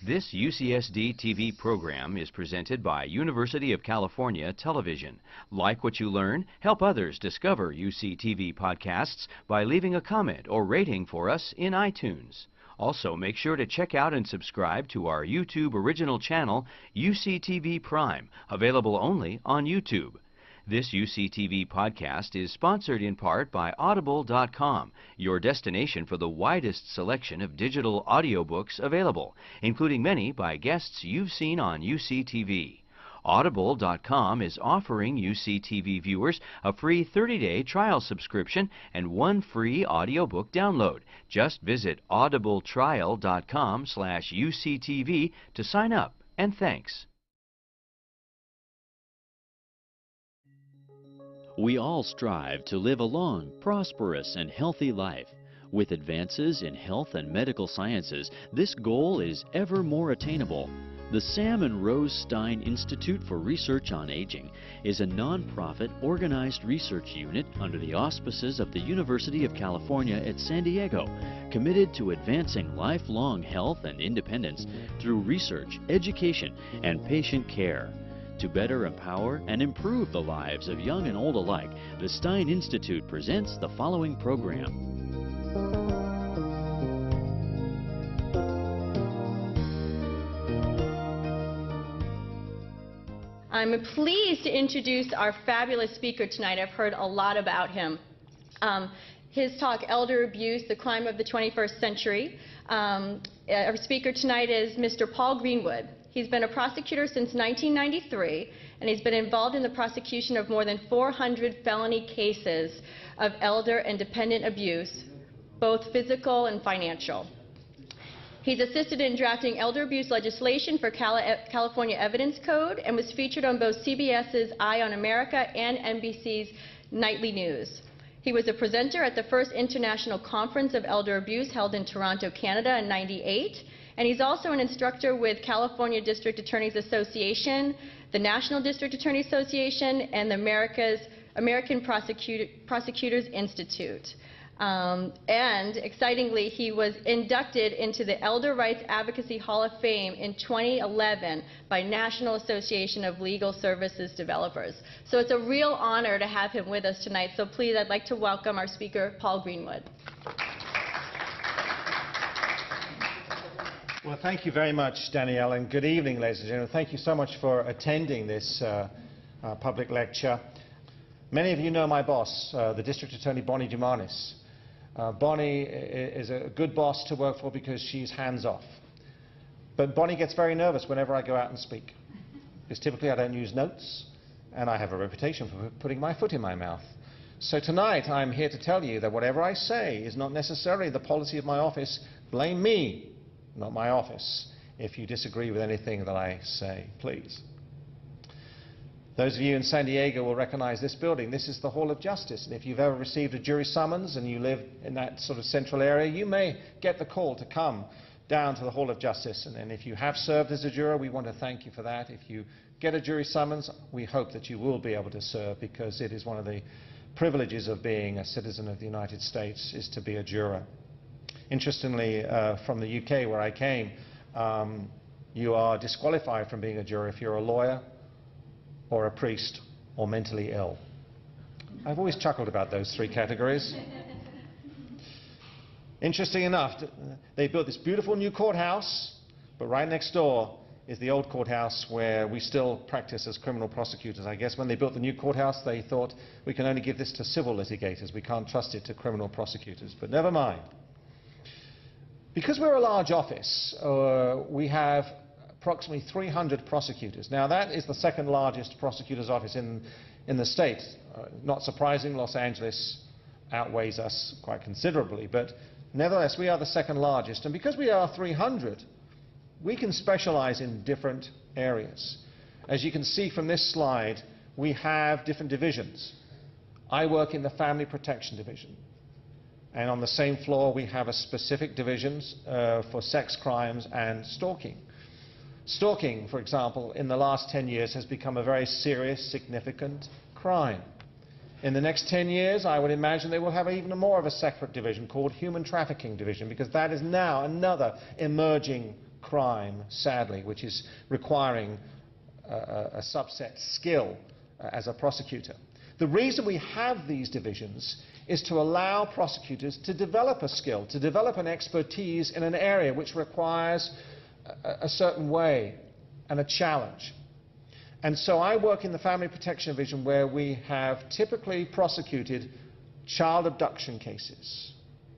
This UCSD TV program is presented by University of California Television. Like what you learn? Help others discover UCTV podcasts by leaving a comment or rating for us in iTunes. Also, make sure to check out and subscribe to our YouTube original channel, UCTV Prime, available only on YouTube. This UCTV podcast is sponsored in part by Audible.com, your destination for the widest selection of digital audiobooks available, including many by guests you've seen on UCTV. Audible.com is offering UCTV viewers a free 30-day trial subscription and one free audiobook download. Just visit audibletrial.com/UCTV to sign up, and thanks. We all strive to live a long, prosperous, and healthy life. With advances in health and medical sciences, this goal is ever more attainable. The Sam and Rose Stein Institute for Research on Aging is a non-profit organized research unit under the auspices of the University of California at San Diego, committed to advancing lifelong health and independence through research, education, and patient care. To better empower and improve the lives of young and old alike, the Stein Institute presents the following program. I'm pleased to introduce our fabulous speaker tonight. I've heard a lot about him. His talk, Elder Abuse, the Crime of the 21st Century. Our speaker tonight is Mr. Paul Greenwood. He's been a prosecutor since 1993, and he's been involved in the prosecution of more than 400 felony cases of elder and dependent abuse, both physical and financial. He's assisted in drafting elder abuse legislation for California Evidence Code and was featured on both CBS's Eye on America and NBC's Nightly News. He was a presenter at the first International Conference of Elder Abuse held in Toronto, Canada in '98. And he's also an instructor with California District Attorneys Association, the National District Attorney Association, and the American Prosecutors Institute. And excitingly, he was inducted into the Elder Rights Advocacy Hall of Fame in 2011 by National Association of Legal Services Developers. So it's a real honor to have him with us tonight. So please, I'd like to welcome our speaker, Paul Greenwood. Well, thank you very much, Danielle, and good evening, ladies and gentlemen. Thank you so much for attending this public lecture. Many of you know my boss, the District Attorney Bonnie Dumanis. Bonnie is a good boss to work for because she's hands-off. But Bonnie gets very nervous whenever I go out and speak, because typically I don't use notes, and I have a reputation for putting my foot in my mouth. So tonight I'm here to tell you that whatever I say is not necessarily the policy of my office. Blame me, not my office, if you disagree with anything that I say, please. Those of you in San Diego will recognize this building. This is the Hall of Justice, and if you've ever received a jury summons and you live in that sort of central area, you may get the call to come down to the Hall of Justice. And if you have served as a juror, we want to thank you for that. If you get a jury summons, we hope that you will be able to serve, because it is one of the privileges of being a citizen of the United States, is to be a juror. Interestingly, from the UK, where I came, you are disqualified from being a juror if you're a lawyer or a priest or mentally ill. I've always chuckled about those three categories. Interesting enough, they built this beautiful new courthouse, but right next door is the old courthouse where we still practice as criminal prosecutors. I guess when they built the new courthouse, they thought, we can only give this to civil litigators. We can't trust it to criminal prosecutors. But never mind. Because we're a large office, we have approximately 300 prosecutors. Now, that is the second largest prosecutor's office in the state. Not surprising, Los Angeles outweighs us quite considerably, but nevertheless, we are the second largest. And because we are 300, we can specialize in different areas. As you can see from this slide, we have different divisions. I work in the Family Protection Division. And on the same floor, we have a specific divisions for sex crimes and stalking. Stalking, for example, in the last 10 years has become a very serious, significant crime. In the next 10 years, I would imagine they will have even more of a separate division called Human Trafficking Division, because that is now another emerging crime, sadly, which is requiring a subset skill as a prosecutor. The reason we have these divisions is to allow prosecutors to develop a skill, to develop an expertise in an area which requires a certain way and a challenge. And so I work in the Family Protection Division, where we have typically prosecuted child abduction cases,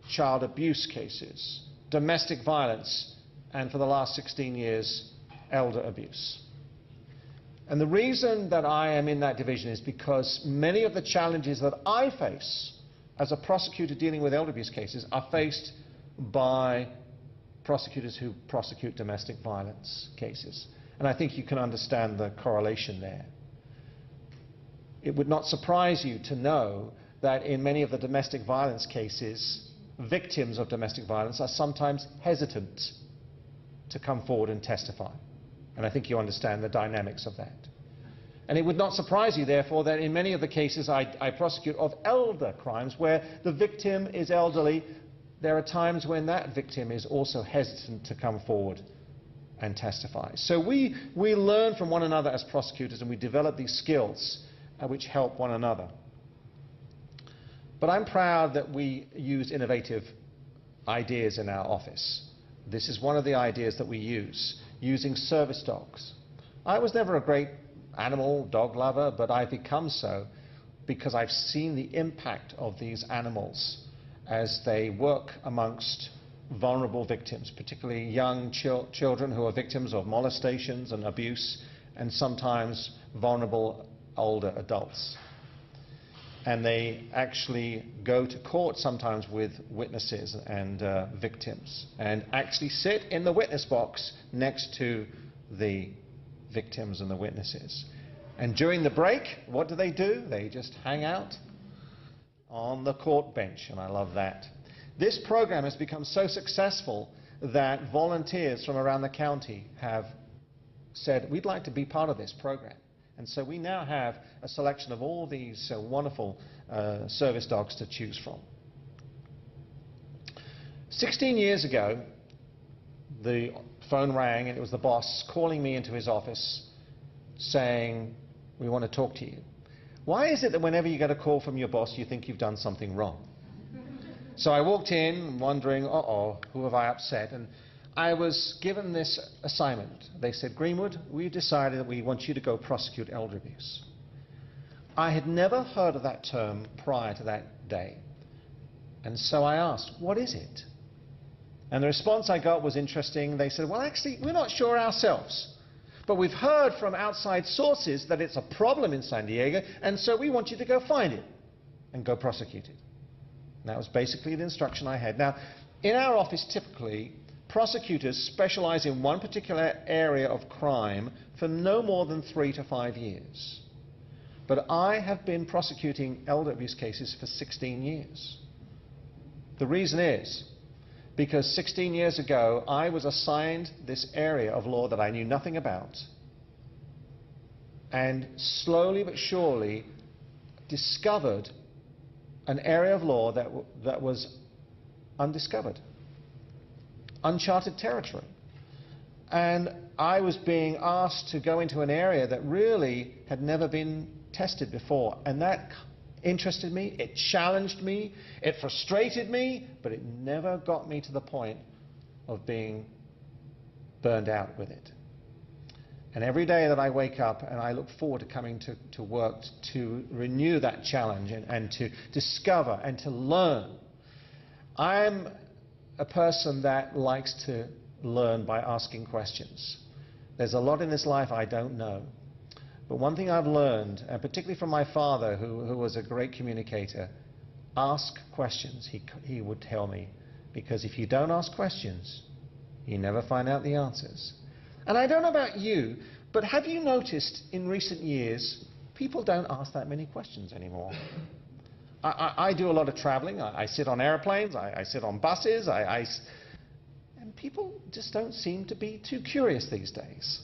child abuse cases, domestic violence, and for the last 16 years, elder abuse. And the reason that I am in that division is because many of the challenges that I face as a prosecutor dealing with elder abuse cases are faced by prosecutors who prosecute domestic violence cases. And I think you can understand the correlation there. It would not surprise you to know that in many of the domestic violence cases, victims of domestic violence are sometimes hesitant to come forward and testify. And I think you understand the dynamics of that. And it would not surprise you, therefore, that in many of the cases I prosecute of elder crimes where the victim is elderly, there are times when that victim is also hesitant to come forward and testify. So we learn from one another as prosecutors, and we develop these skills which help one another. But I'm proud that we use innovative ideas in our office. This is one of the ideas that we use, using service dogs. I was never a great animal dog lover, but I've become so because I've seen the impact of these animals as they work amongst vulnerable victims, particularly young children who are victims of molestations and abuse, and sometimes vulnerable older adults. And they actually go to court sometimes with witnesses and victims, and actually sit in the witness box next to the victims and the witnesses. And during the break, what do? They just hang out on the court bench, and I love that. This program has become so successful that volunteers from around the county have said, we'd like to be part of this program. And so we now have a selection of all these wonderful service dogs to choose from. 16 years ago, the phone rang, and it was the boss calling me into his office saying, we want to talk to you. Why is it that whenever you get a call from your boss, you think you've done something wrong? So I walked in wondering, uh-oh, who have I upset? And I was given this assignment. They said, Greenwood, we've decided that we want you to go prosecute elder abuse. I had never heard of that term prior to that day. And so I asked, what is it? And the response I got was interesting. They said, well, actually, we're not sure ourselves. But we've heard from outside sources that it's a problem in San Diego, and so we want you to go find it and go prosecute it. And that was basically the instruction I had. Now, in our office, typically, prosecutors specialize in one particular area of crime for no more than 3 to 5 years. But I have been prosecuting elder abuse cases for 16 years. The reason is because 16 years ago, I was assigned this area of law that I knew nothing about, and slowly but surely discovered an area of law that was undiscovered, uncharted territory. And I was being asked to go into an area that really had never been tested before, and that interested me, it challenged me, it frustrated me, but it never got me to the point of being burned out with it. And every day that I wake up and I look forward to coming to work to renew that challenge and to discover and to learn. I'm a person that likes to learn by asking questions. There's a lot in this life I don't know. But one thing I've learned, and particularly from my father, who was a great communicator, ask questions, he would tell me. Because if you don't ask questions, you never find out the answers. And I don't know about you, but have you noticed in recent years, people don't ask that many questions anymore? I do a lot of traveling. I sit on airplanes, I sit on buses, and people just don't seem to be too curious these days.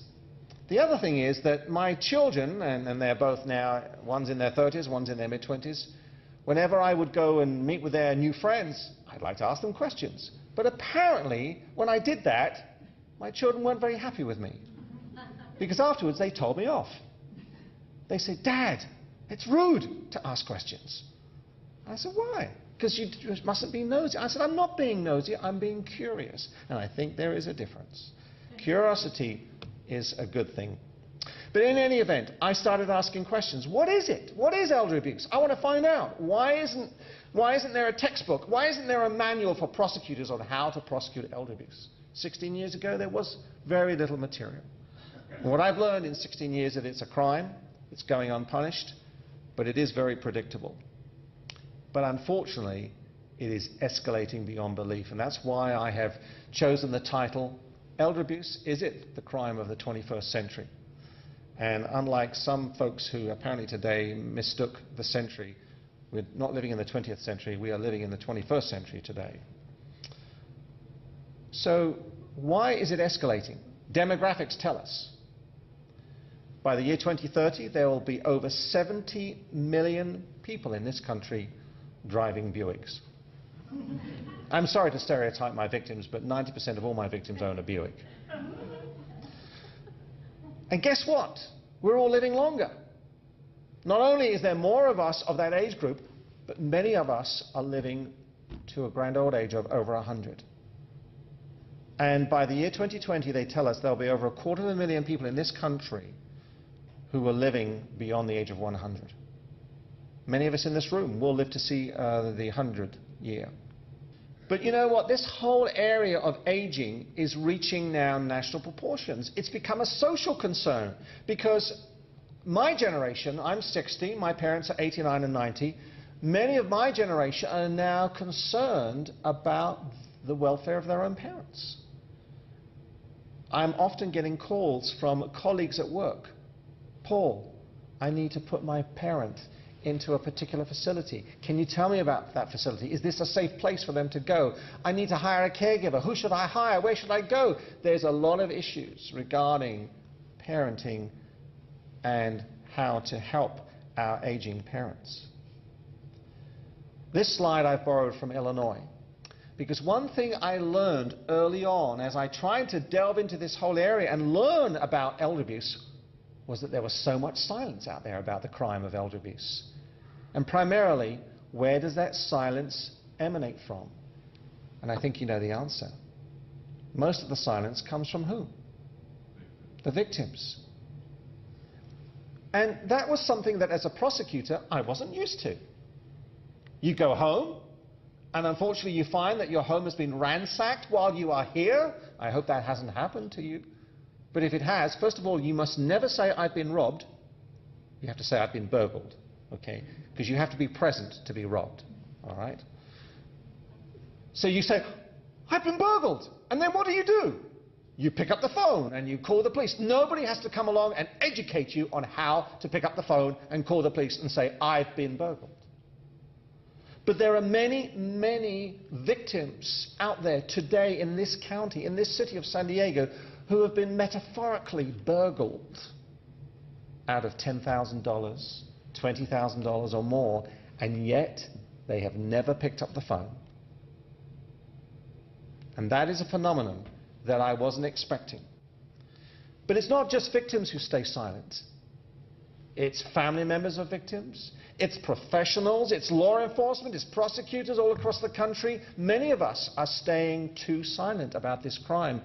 The other thing is that my children, and they're both now, one's in their 30s, one's in their mid-20s, whenever I would go and meet with their new friends, I'd like to ask them questions. But apparently, when I did that, my children weren't very happy with me. Because afterwards they told me off. They said, "Dad, it's rude to ask questions." I said, "Why?" "Because you mustn't be nosy." I said, "I'm not being nosy, I'm being curious." And I think there is a difference. Curiosity is a good thing. But in any event, I started asking questions. What is it? What is elder abuse? I want to find out. Why isn't there a textbook? Why isn't there a manual for prosecutors on how to prosecute elder abuse? 16 years ago, there was very little material. And what I've learned in 16 years is that it's a crime, it's going unpunished, but it is very predictable. But unfortunately, it is escalating beyond belief, and that's why I have chosen the title, Elder Abuse, Is It the Crime of the 21st Century? And unlike some folks who apparently today mistook the century, we're not living in the 20th century, we are living in the 21st century today. So why is it escalating? Demographics tell us. By the year 2030, there will be over 70 million people in this country driving Buicks. I'm sorry to stereotype my victims, but 90% of all my victims own a Buick. And guess what? We're all living longer. Not only is there more of us of that age group, but many of us are living to a grand old age of over 100. And by the year 2020, they tell us there'll be over 250,000 people in this country who are living beyond the age of 100. Many of us in this room will live to see the 100 year. But you know what? This whole area of aging is reaching now national proportions. It's become a social concern because my generation, I'm 60, my parents are 89 and 90, many of my generation are now concerned about the welfare of their own parents. I'm often getting calls from colleagues at work. "Paul, I need to put my parent into a particular facility. Can you tell me about that facility? Is this a safe place for them to go? I need to hire a caregiver. Who should I hire? Where should I go?" There's a lot of issues regarding parenting and how to help our aging parents. This slide I've borrowed from Illinois, because one thing I learned early on as I tried to delve into this whole area and learn about elder abuse was that there was so much silence out there about the crime of elder abuse. And primarily, where does that silence emanate from? And I think you know the answer. Most of the silence comes from who? The victims. And that was something that as a prosecutor, I wasn't used to. You go home, and unfortunately you find that your home has been ransacked while you are here. I hope that hasn't happened to you. But if it has, first of all, you must never say, "I've been robbed." You have to say, "I've been burgled," okay? Because you have to be present to be robbed, all right? So you say, "I've been burgled," and then what do? You pick up the phone and you call the police. Nobody has to come along and educate you on how to pick up the phone and call the police and say, "I've been burgled." But there are many, many victims out there today in this county, in this city of San Diego, who have been metaphorically burgled out of $10,000, $20,000 or more, and yet they have never picked up the phone. And that is a phenomenon that I wasn't expecting. But it's not just victims who stay silent. It's family members of victims, it's professionals, it's law enforcement, it's prosecutors all across the country. Many of us are staying too silent about this crime.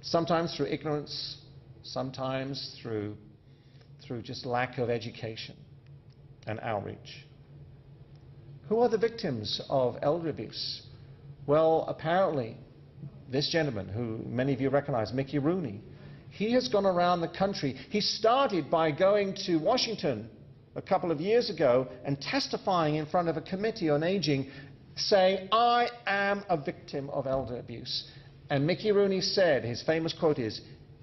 Sometimes through ignorance, sometimes through just lack of education and outreach. Who are the victims of elder abuse? Well, apparently, this gentleman, who many of you recognize, Mickey Rooney, he has gone around the country. He started by going to Washington a couple of years ago and testifying in front of a committee on aging, saying, "I am a victim of elder abuse." And Mickey Rooney said, his famous quote is,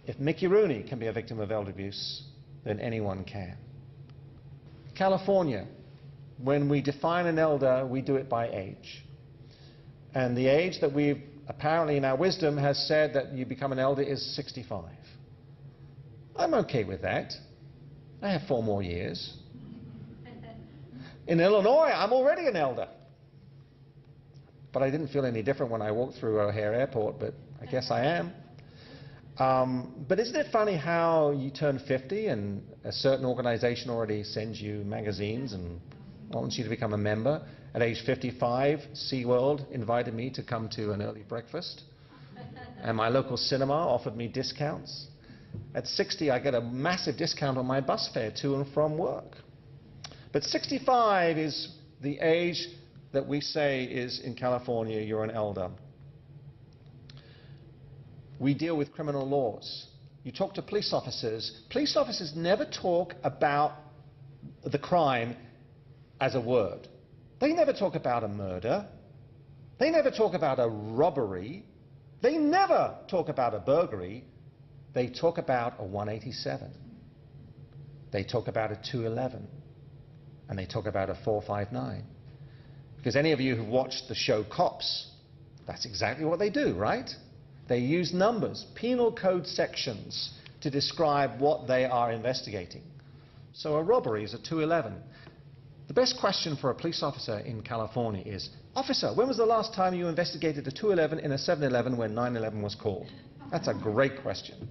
"If Mickey Rooney can be a victim of elder abuse, then anyone can." California, when we define an elder, we do it by age. And the age that we've apparently in our wisdom has said that you become an elder is 65. I'm okay with that. I have 4 more years. In Illinois, I'm already an elder. But I didn't feel any different when I walked through O'Hare Airport, but I guess I am. But isn't it funny how you turn 50 and a certain organization already sends you magazines and wants you to become a member? At age 55, SeaWorld invited me to come to an early breakfast, and my local cinema offered me discounts. At 60, I get a massive discount on my bus fare to and from work. But 65 is the age that we say is, in California, you're an elder. We deal with criminal laws. You talk to police officers never talk about the crime as a word. They never talk about a murder. They never talk about a robbery. They never talk about a burglary. They talk about a 187. They talk about a 211. And they talk about a 459. Because any of you who've watched the show Cops, that's exactly what they do, right? They use numbers, penal code sections, to describe what they are investigating. So a robbery is a 211. The best question for a police officer in California is, officer, when was the last time you investigated a 211 in a 7-Eleven when 911 was called? That's a great question.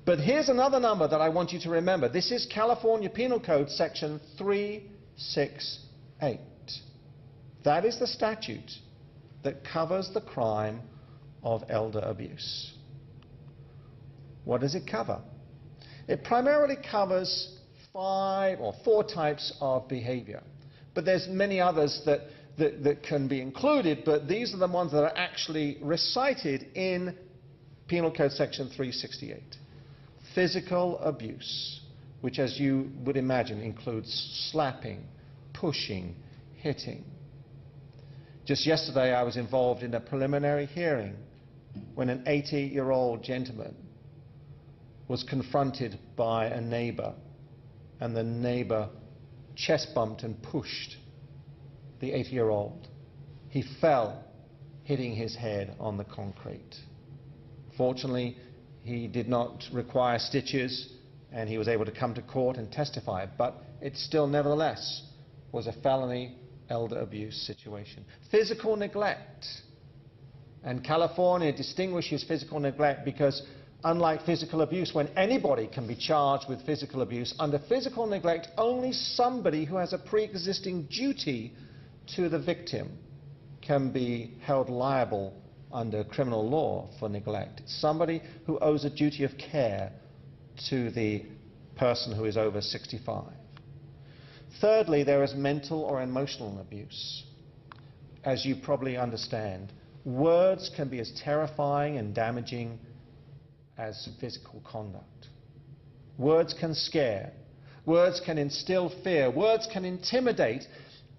But here's another number that I want you to remember. This is California Penal Code section 368. That is the statute that covers the crime of elder abuse. What does it cover? It primarily covers 5 or 4 types of behavior. But there's many others that can be included, but these are the ones that are actually recited in Penal Code section 368. Physical abuse, which, as you would imagine, includes slapping, pushing, hitting. Just yesterday I was involved in a preliminary hearing when an 80-year-old gentleman was confronted by a neighbor, and the neighbor chest bumped and pushed the 80-year-old. He fell, hitting his head on the concrete. Fortunately, he did not require stitches, and he was able to come to court and testify, but it still nevertheless was a felony elder abuse situation. Physical neglect. And California distinguishes physical neglect because, unlike physical abuse, when anybody can be charged with physical abuse, under physical neglect, only somebody who has a pre-existing duty to the victim can be held liable under criminal law for neglect. Somebody who owes a duty of care to the person who is over 65. Thirdly, there is mental or emotional abuse. As you probably understand, words can be as terrifying and damaging as physical conduct. Words can scare. Words can instill fear. Words can intimidate.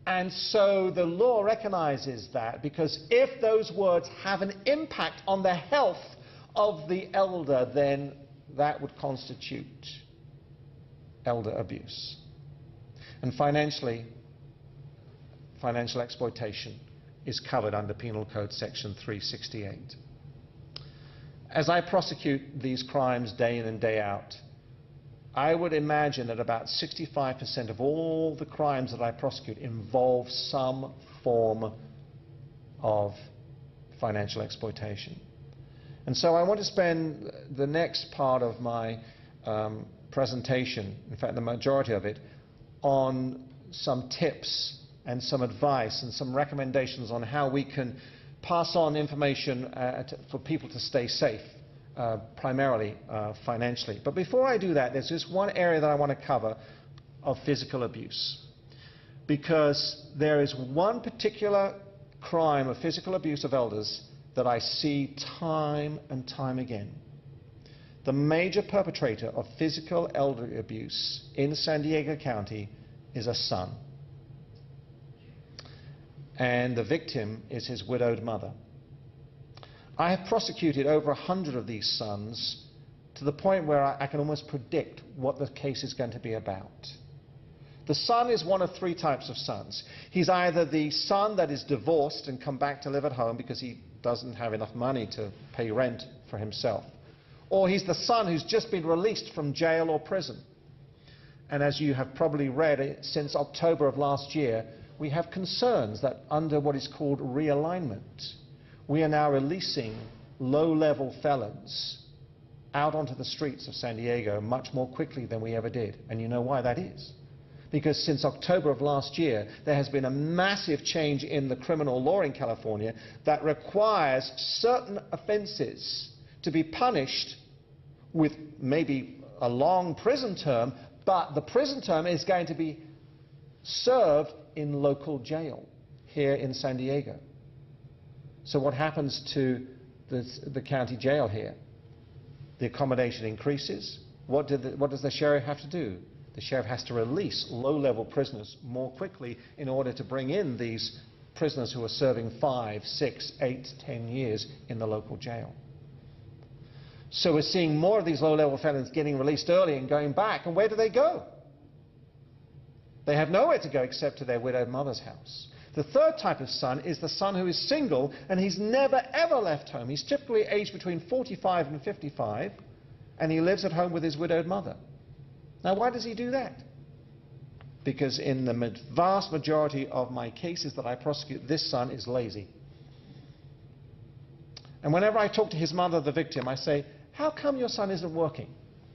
And so the law recognizes that, because if those words have an impact on the health of the elder, then that would constitute elder abuse. And financially, financial exploitation is covered under Penal Code section 368. As I prosecute these crimes day in and day out, I would imagine that about 65% of all the crimes that I prosecute involve some form of financial exploitation. And so I want to spend the next part of my presentation, in fact the majority of it, on some tips and some advice and some recommendations on how we can pass on information for people to stay safe, primarily financially. But before I do that, there's just one area that I want to cover of physical abuse. Because there is one particular crime of physical abuse of elders that I see time and time again. The major perpetrator of physical elder abuse in San Diego County is a son. And the victim is his widowed mother. I have prosecuted over 100 of these sons to the point where I can almost predict what the case is going to be about. The son is one of 3 types of sons. He's either the son that is divorced and come back to live at home because he doesn't have enough money to pay rent for himself. Or he's the son who's just been released from jail or prison. And as you have probably read, since October of last year, we have concerns that under what is called realignment, we are now releasing low-level felons out onto the streets of San Diego much more quickly than we ever did. And you know why that is? Because since October of last year, there has been a massive change in the criminal law in California that requires certain offenses to be punished with maybe a long prison term, but the prison term is going to be served in local jail here in San Diego. So what happens to the county jail here? The accommodation increases. What does the sheriff have to do? The sheriff has to release low-level prisoners more quickly in order to bring in these prisoners who are serving 5, 6, 8, 10 years in the local jail. So we're seeing more of these low-level felons getting released early and going back. And where do they go? They have nowhere to go except to their widowed mother's house. The third type of son is the son who is single and he's never ever left home. He's typically aged between 45 and 55 and he lives at home with his widowed mother. Now why does he do that? Because in the vast majority of my cases that I prosecute, this son is lazy. And whenever I talk to his mother, the victim, I say, how come your son isn't working?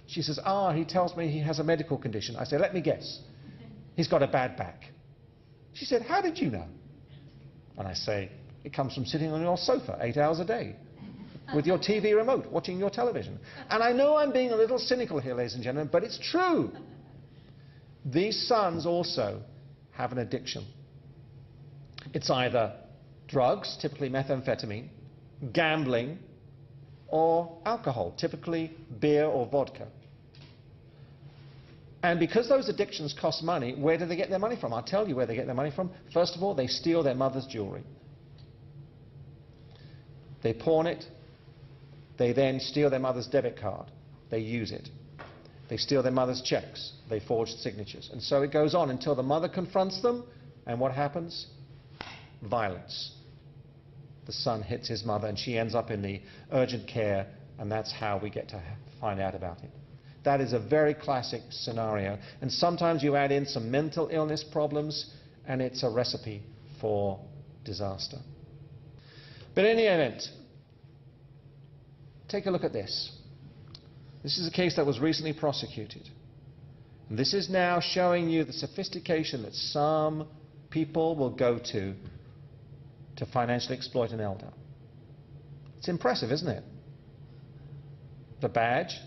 She says, he tells me he has a medical condition. I say, let me guess. He's got a bad back. She said, how did you know? And I say, it comes from sitting on your sofa 8 hours a day with your TV remote, watching your television. And I know I'm being a little cynical here, ladies and gentlemen, but it's true. These sons also have an addiction. It's either drugs, typically methamphetamine, gambling, or alcohol, typically beer or vodka. And because those addictions cost money, where do they get their money from? I'll tell you where they get their money from. First of all, they steal their mother's jewelry. They pawn it. They then steal their mother's debit card. They use it. They steal their mother's checks. They forge signatures. And so it goes on until the mother confronts them. And what happens? Violence. The son hits his mother and she ends up in the urgent care, and that's how we get to find out about it. That is a very classic scenario. And sometimes you add in some mental illness problems, and it's a recipe for disaster. But in any event, take a look at this. This is a case that was recently prosecuted. And this is now showing you the sophistication that some people will go to financially exploit an elder. It's impressive, isn't it? The badge.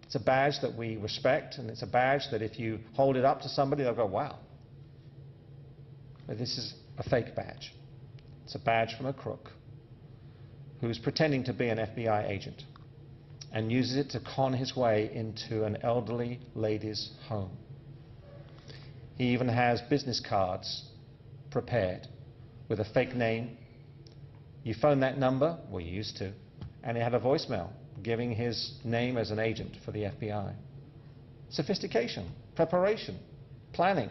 It's a badge that we respect, and it's a badge that if you hold it up to somebody, they'll go, wow. But this is a fake badge. It's a badge from a crook who's pretending to be an FBI agent and uses it to con his way into an elderly lady's home. He even has business cards prepared with a fake name. You phone that number, well, you used to, and it had a voicemail giving his name as an agent for the FBI. Sophistication, preparation, planning.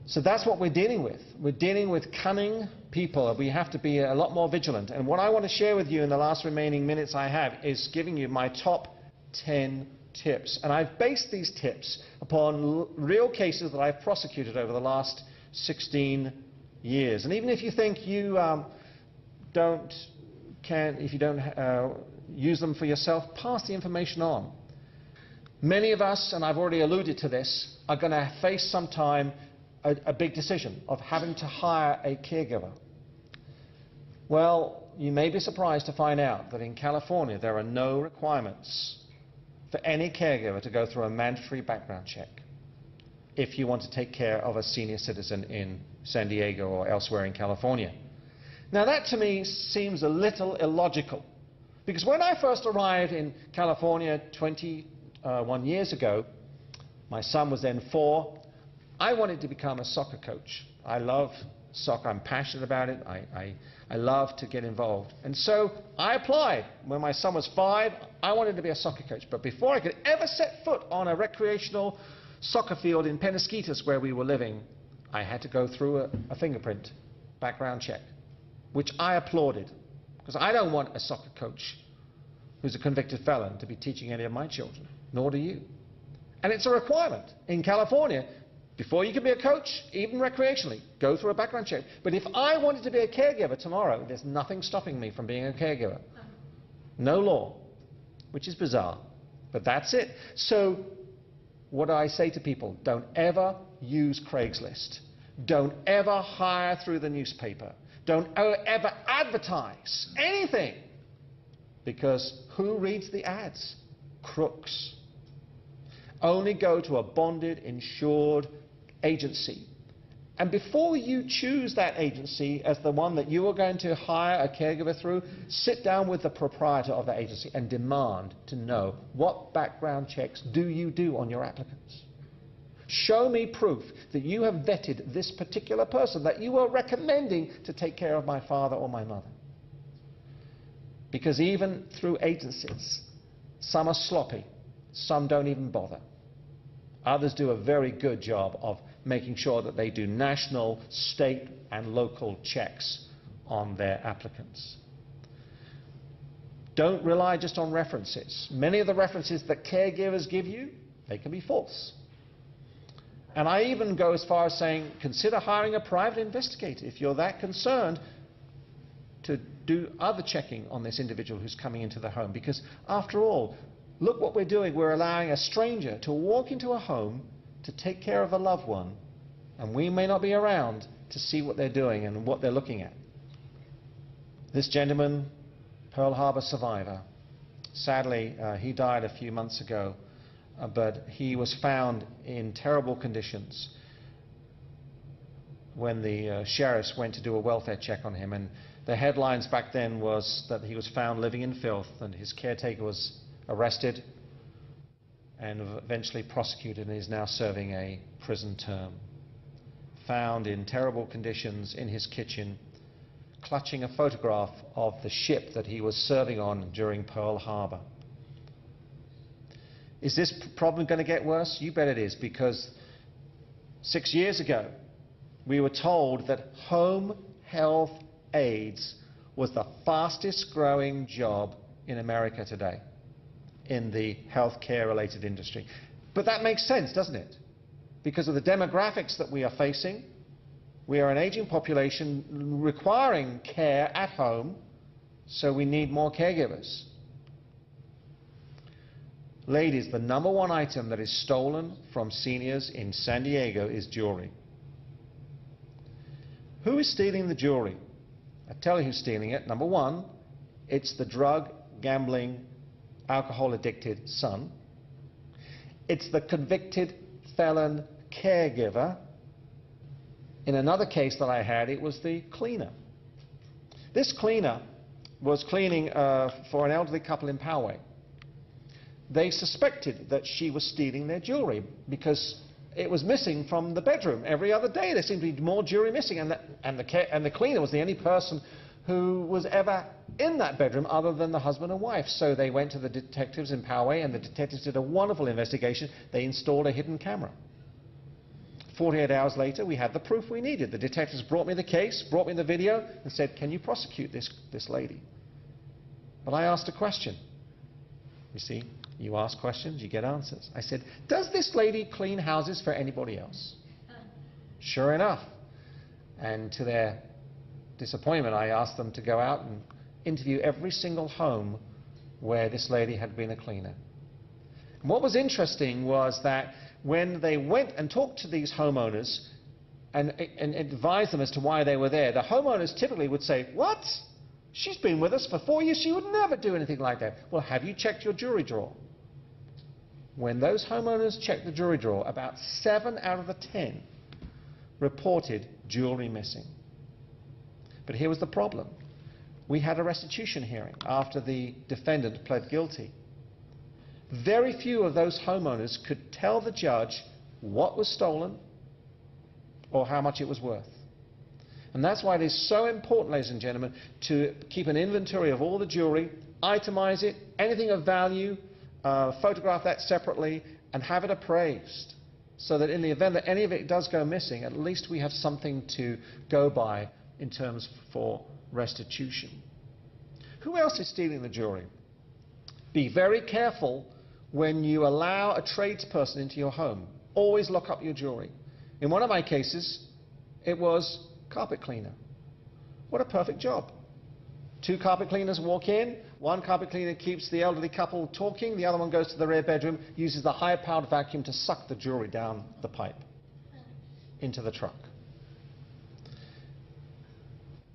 So that's what we're dealing with. We're dealing with cunning people. We have to be a lot more vigilant. And what I want to share with you in the last remaining minutes I have is giving you my top 10 tips. And I've based these tips upon real cases that I've prosecuted over the last 16 years. And even if you think you don't use them for yourself, pass the information on. Many of us, and I've already alluded to this, are going to face sometime a big decision of having to hire a caregiver. Well, you may be surprised to find out that in California there are no requirements for any caregiver to go through a mandatory background check if you want to take care of a senior citizen in San Diego or elsewhere in California. Now that to me seems a little illogical, because when I first arrived in California 21 years ago, my son was then 4, I wanted to become a soccer coach. I love soccer, I'm passionate about it, I love to get involved. And so I applied. When my son was 5, I wanted to be a soccer coach. But before I could ever set foot on a recreational soccer field in Penasquitos where we were living, I had to go through a fingerprint background check, which I applauded, because I don't want a soccer coach who's a convicted felon to be teaching any of my children, nor do you. And it's a requirement in California. Before you can be a coach, even recreationally, go through a background check. But if I wanted to be a caregiver tomorrow, there's nothing stopping me from being a caregiver. No law, which is bizarre, but that's it. So what do I say to people? Don't ever use Craigslist. Don't ever hire through the newspaper. Don't ever advertise anything. Because who reads the ads? Crooks. Only go to a bonded, insured agency. And before you choose that agency as the one that you are going to hire a caregiver through, sit down with the proprietor of that agency and demand to know what background checks do you do on your applicants. Show me proof that you have vetted this particular person, that you are recommending to take care of my father or my mother. Because even through agencies, some are sloppy, some don't even bother. Others do a very good job of making sure that they do national, state and local checks on their applicants. Don't rely just on references. Many of the references that caregivers give you, they can be false. And I even go as far as saying, consider hiring a private investigator if you're that concerned to do other checking on this individual who's coming into the home. Because after all, look what we're doing. We're allowing a stranger to walk into a home to take care of a loved one, and we may not be around to see what they're doing and what they're looking at. This gentleman, Pearl Harbor survivor, sadly, he died a few months ago, but he was found in terrible conditions when the sheriffs went to do a welfare check on him. And the headlines back then was that he was found living in filth, and his caretaker was arrested and eventually prosecuted and is now serving a prison term. Found in terrible conditions in his kitchen, clutching a photograph of the ship that he was serving on during Pearl Harbor. Is this problem going to get worse? You bet it is, because 6 years ago we were told that home health aides was the fastest growing job in America today in the healthcare related industry. But that makes sense, doesn't it? Because of the demographics that we are facing. We are an aging population requiring care at home, so we need more caregivers. Ladies, the #1 item that is stolen from seniors in San Diego is jewelry. Who is stealing the jewelry? I tell you who's stealing it. #1, it's the drug, gambling, alcohol-addicted son. It's the convicted felon caregiver. In another case that I had, it was the cleaner. This cleaner was cleaning for an elderly couple in Poway. They suspected that she was stealing their jewelry because it was missing from the bedroom. Every other day there seemed to be more jewelry missing, and the cleaner was the only person who was ever in that bedroom other than the husband and wife. So they went to the detectives in Poway, and the detectives did a wonderful investigation. They installed a hidden camera. 48 hours later, we had the proof we needed. The detectives brought me the case, brought me the video, and said, can you prosecute this lady? But I asked a question. You see, you ask questions, you get answers. I said, does this lady clean houses for anybody else? Sure enough. And to their disappointment, I asked them to go out and interview every single home where this lady had been a cleaner. And what was interesting was that when they went and talked to these homeowners and advised them as to why they were there, the homeowners typically would say, what? She's been with us for 4 years. She would never do anything like that. Well, have you checked your jewelry drawer? When those homeowners checked the jewelry drawer, about 7 out of the 10 reported jewelry missing. But here was the problem. We had a restitution hearing after the defendant pled guilty. Very few of those homeowners could tell the judge what was stolen or how much it was worth. And that's why it is so important, ladies and gentlemen, to keep an inventory of all the jewelry, itemize it, anything of value, photograph that separately, and have it appraised, so that in the event that any of it does go missing, at least we have something to go by in terms for restitution. Who else is stealing the jewelry? Be very careful when you allow a tradesperson into your home. Always lock up your jewelry. In one of my cases, it was carpet cleaner. What a perfect job. Two carpet cleaners walk in. One carpet cleaner keeps the elderly couple talking. The other one goes to the rear bedroom, uses the high-powered vacuum to suck the jewelry down the pipe into the truck.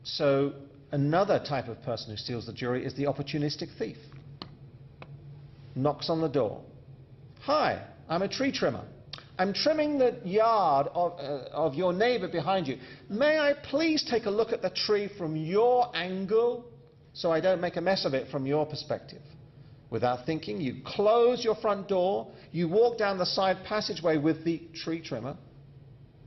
So another type of person who steals the jewelry is the opportunistic thief. Knocks on the door. Hi, I'm a tree trimmer. I'm trimming the yard of your neighbor behind you. May I please take a look at the tree from your angle so I don't make a mess of it from your perspective? Without thinking, you close your front door, you walk down the side passageway with the tree trimmer,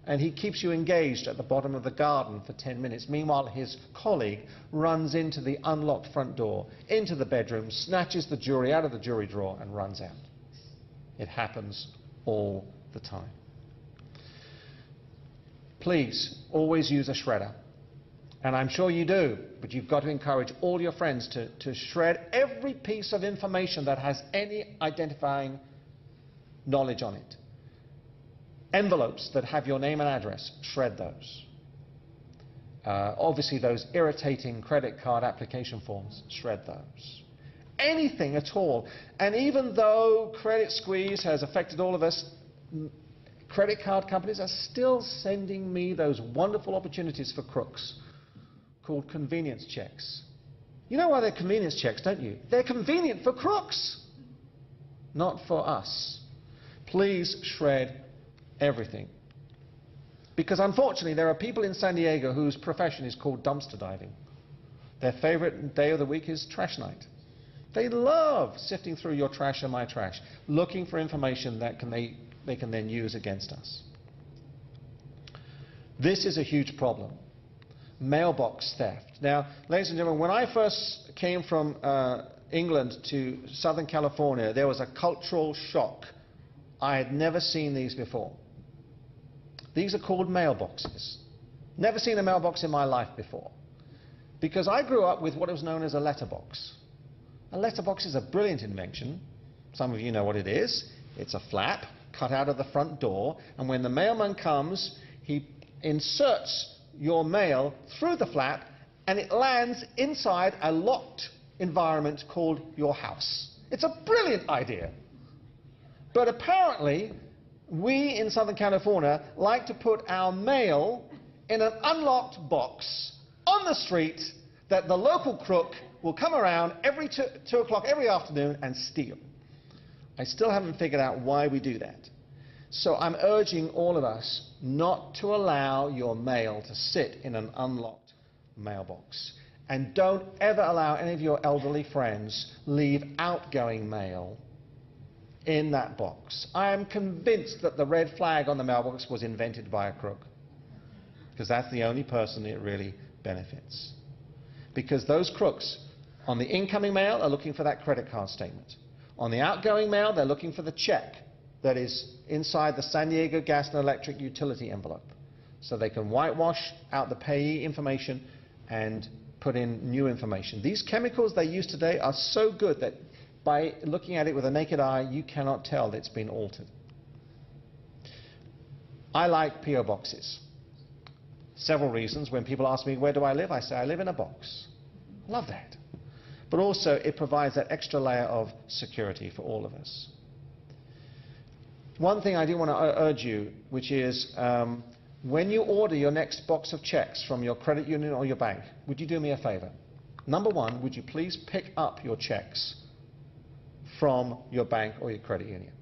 and he keeps you engaged at the bottom of the garden for 10 minutes. Meanwhile, his colleague runs into the unlocked front door, into the bedroom, snatches the jewelry out of the jewelry drawer and runs out. It happens all the time. Please, always use a shredder. And I'm sure you do, but you've got to encourage all your friends to shred every piece of information that has any identifying knowledge on it. Envelopes that have your name and address, shred those. Obviously, those irritating credit card application forms, shred those. Anything at all. And even though credit squeeze has affected all of us, credit card companies are still sending me those wonderful opportunities for crooks called convenience checks. You know why they're convenience checks, don't you? They're convenient for crooks, not for us. Please shred everything. Because unfortunately, there are people in San Diego whose profession is called dumpster diving. Their favorite day of the week is trash night. They love sifting through your trash and my trash, looking for information that they can then use against us. This is a huge problem. Mailbox theft. Now, ladies and gentlemen, when I first came from England to Southern California, there was a cultural shock. I had never seen these before. These are called mailboxes. Never seen a mailbox in my life before. Because I grew up with what was known as a letterbox. A letterbox is a brilliant invention. Some of you know what it is. It's a flap cut out of the front door, and when the mailman comes, he inserts your mail through the flap, and it lands inside a locked environment called your house. It's a brilliant idea. But apparently, we in Southern California like to put our mail in an unlocked box on the street that the local crook will come around every 2 o'clock every afternoon and steal. I still haven't figured out why we do that. So I'm urging all of us not to allow your mail to sit in an unlocked mailbox. And don't ever allow any of your elderly friends leave outgoing mail in that box. I am convinced that the red flag on the mailbox was invented by a crook, because that's the only person it really benefits. Because those crooks on the incoming mail are looking for that credit card statement. On the outgoing mail, they're looking for the check that is inside the San Diego gas and electric utility envelope, so they can whitewash out the payee information and put in new information. These chemicals they use today are so good that by looking at it with a naked eye, you cannot tell that it's been altered. I like P.O. boxes. Several reasons. When people ask me, where do I live? I say, I live in a box. Love that. But also, it provides that extra layer of security for all of us. One thing I do want to urge you, which is, when you order your next box of checks from your credit union or your bank, would you do me a favor? Number one, would you please pick up your checks from your bank or your credit union?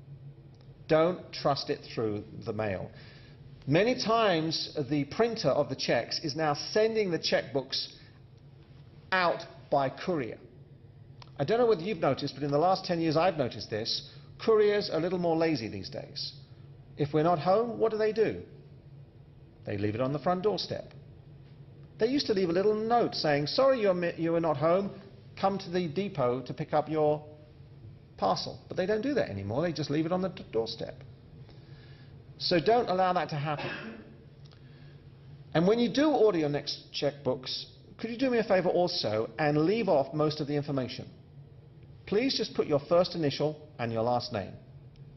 Don't trust it through the mail. Many times the printer of the checks is now sending the checkbooks out by courier. I don't know whether you've noticed, but in the last 10 years I've noticed this. Couriers are a little more lazy these days. If we're not home, what do? They leave it on the front doorstep. They used to leave a little note saying, sorry you are not home, come to the depot to pick up your parcel. But they don't do that anymore, they just leave it on the doorstep. So don't allow that to happen. And when you do order your next checkbooks, could you do me a favor also and leave off most of the information? Please just put your first initial and your last name,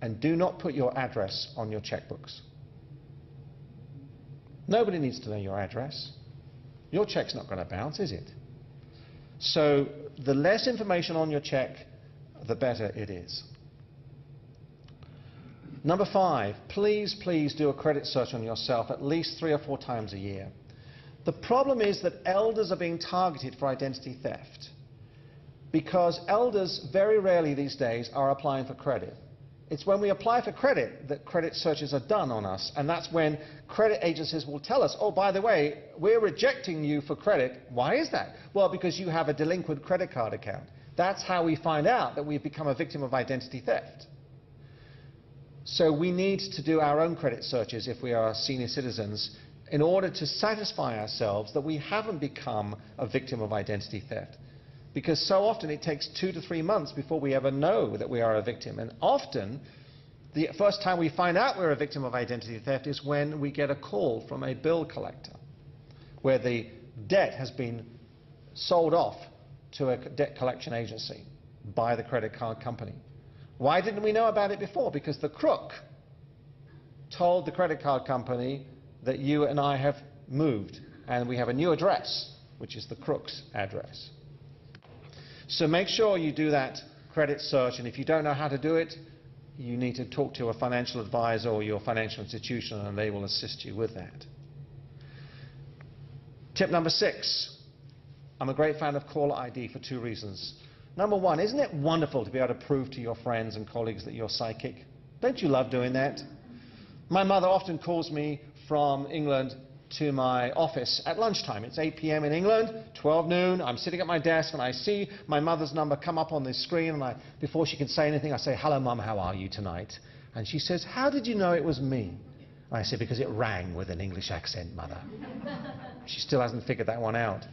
and do not put your address on your checkbooks. Nobody needs to know your address. Your check's not going to bounce, is it? So the less information on your check, the better it is. Number 5, please do a credit search on yourself at least 3 or 4 times a year. The problem is that elders are being targeted for identity theft because elders very rarely these days are applying for credit. It's when we apply for credit that credit searches are done on us, and that's when credit agencies will tell us, oh, by the way, we're rejecting you for credit. Why is that? Well, because you have a delinquent credit card account. That's how we find out that we've become a victim of identity theft. So we need to do our own credit searches if we are senior citizens in order to satisfy ourselves that we haven't become a victim of identity theft. Because so often it takes 2 to 3 months before we ever know that we are a victim. And often, the first time we find out we're a victim of identity theft is when we get a call from a bill collector, where the debt has been sold off to a debt collection agency by the credit card company. Why didn't we know about it before? Because the crook told the credit card company that you and I have moved, and we have a new address, which is the crook's address. So make sure you do that credit search, and if you don't know how to do it, you need to talk to a financial advisor or your financial institution, and they will assist you with that. Tip number 6. I'm a great fan of caller ID for 2 reasons. Number 1, isn't it wonderful to be able to prove to your friends and colleagues that you're psychic? Don't you love doing that? My mother often calls me from England to my office at lunchtime. It's 8 p.m. in England, 12 noon. I'm sitting at my desk and I see my mother's number come up on the screen, and before she can say anything, I say, "Hello, Mum, how are you tonight?" And she says, "How did you know it was me?" And I say, "Because it rang with an English accent, Mother." She still hasn't figured that one out.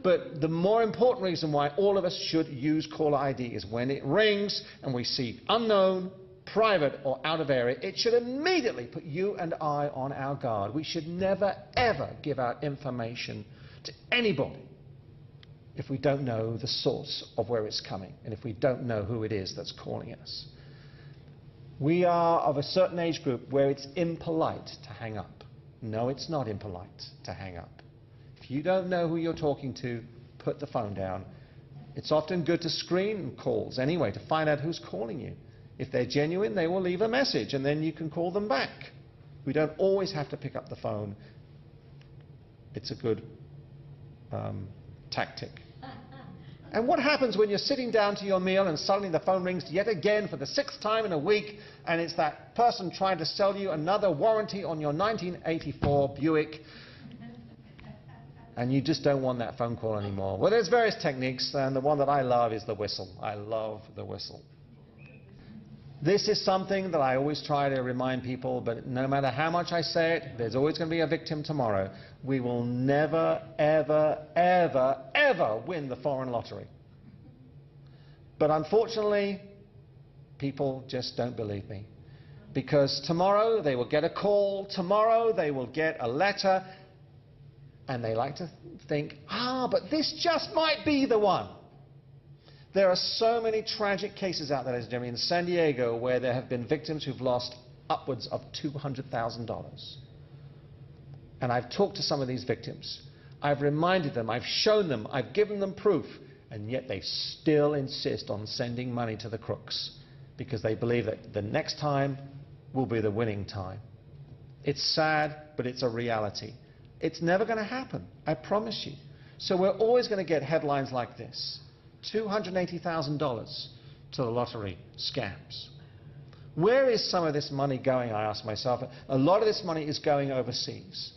But the more important reason why all of us should use caller ID is when it rings and we see unknown, private or out of area, it should immediately put you and I on our guard. We should never, ever give out information to anybody if we don't know the source of where it's coming and if we don't know who it is that's calling us. We are of a certain age group where it's impolite to hang up. No, it's not impolite to hang up. If you don't know who you're talking to, put the phone down. It's often good to screen calls anyway to find out who's calling you. If they're genuine, they will leave a message, and then you can call them back. We don't always have to pick up the phone. It's a good tactic. And what happens when you're sitting down to your meal and suddenly the phone rings yet again for the 6th time in a week, and it's that person trying to sell you another warranty on your 1984 Buick, and you just don't want that phone call anymore? Well, there's various techniques, and the one that I love is the whistle. I love the whistle. This is something that I always try to remind people, but no matter how much I say it, there's always going to be a victim tomorrow. We will never, ever, ever, ever win the foreign lottery. But unfortunately, people just don't believe me. Because tomorrow they will get a call, tomorrow they will get a letter, and they like to think, but this just might be the one. There are so many tragic cases out there, ladies and gentlemen, in San Diego where there have been victims who've lost upwards of $200,000. And I've talked to some of these victims. I've reminded them, I've shown them, I've given them proof, and yet they still insist on sending money to the crooks because they believe that the next time will be the winning time. It's sad, but it's a reality. It's never going to happen, I promise you. So we're always going to get headlines like this. $280,000 to the lottery scams. Where is some of this money going, I ask myself? A lot of this money is going overseas.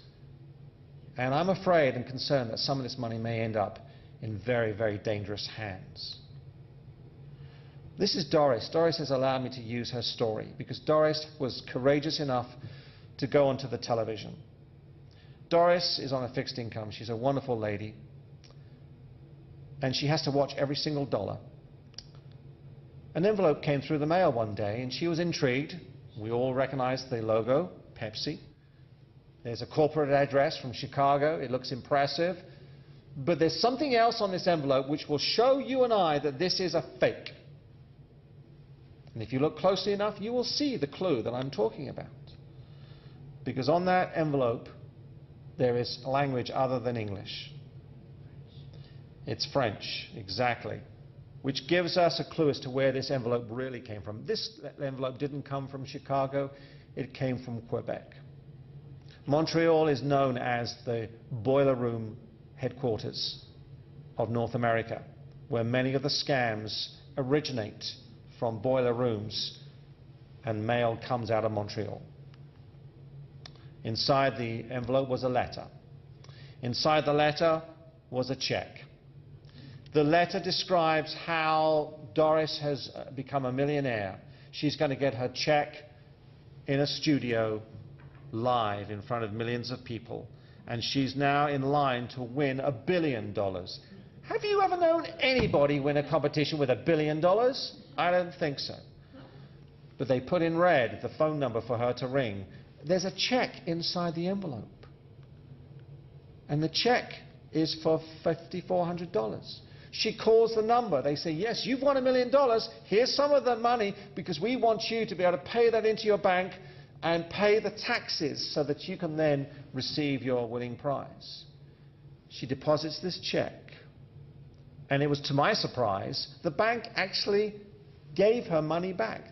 And I'm afraid and concerned that some of this money may end up in very, very dangerous hands. This is Doris. Doris has allowed me to use her story because Doris was courageous enough to go onto the television. Doris is on a fixed income. She's a wonderful lady. And she has to watch every single dollar. An envelope came through the mail one day, and she was intrigued. We all recognize the logo, Pepsi. There's a corporate address from Chicago. It looks impressive. But there's something else on this envelope which will show you and I that this is a fake. And if you look closely enough, you will see the clue that I'm talking about. Because on that envelope, there is language other than English. It's French, exactly. Which gives us a clue as to where this envelope really came from. This envelope didn't come from Chicago, it came from Quebec. Montreal is known as the boiler room headquarters of North America, where many of the scams originate from boiler rooms, and mail comes out of Montreal. Inside the envelope was a letter. Inside the letter was a check. The letter describes how Doris has become a millionaire. She's going to get her check in a studio live in front of millions of people, and she's now in line to win $1 billion. Have you ever known anybody win a competition with $1 billion? I don't think so. But they put in red the phone number for her to ring. There's a check inside the envelope, and the check is for $5,400. She calls the number. They say, yes, you've won $1 million. Here's some of the money because we want you to be able to pay that into your bank and pay the taxes so that you can then receive your winning prize. She deposits this check. And it was to my surprise, the bank actually gave her money back.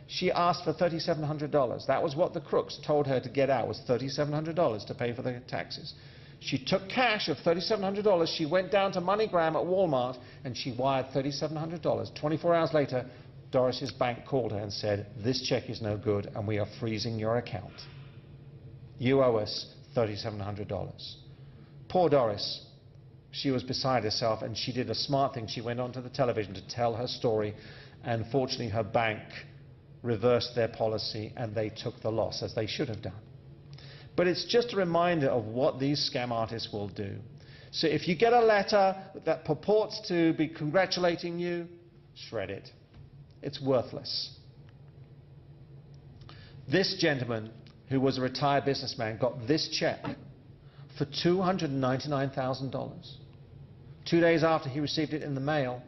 She asked for $3,700. That was what the crooks told her to get out, was $3,700 to pay for the taxes. She took cash of $3,700. She went down to MoneyGram at Walmart and she wired $3,700. 24 hours later, Doris's bank called her and said, this check is no good and we are freezing your account. You owe us $3,700. Poor Doris. She was beside herself, and she did a smart thing. She went onto the television to tell her story, and fortunately her bank reversed their policy and they took the loss, as they should have done. But it's just a reminder of what these scam artists will do. So if you get a letter that purports to be congratulating you, shred it. It's worthless. This gentleman, who was a retired businessman, got this check for $299,000. 2 days after he received it in the mail,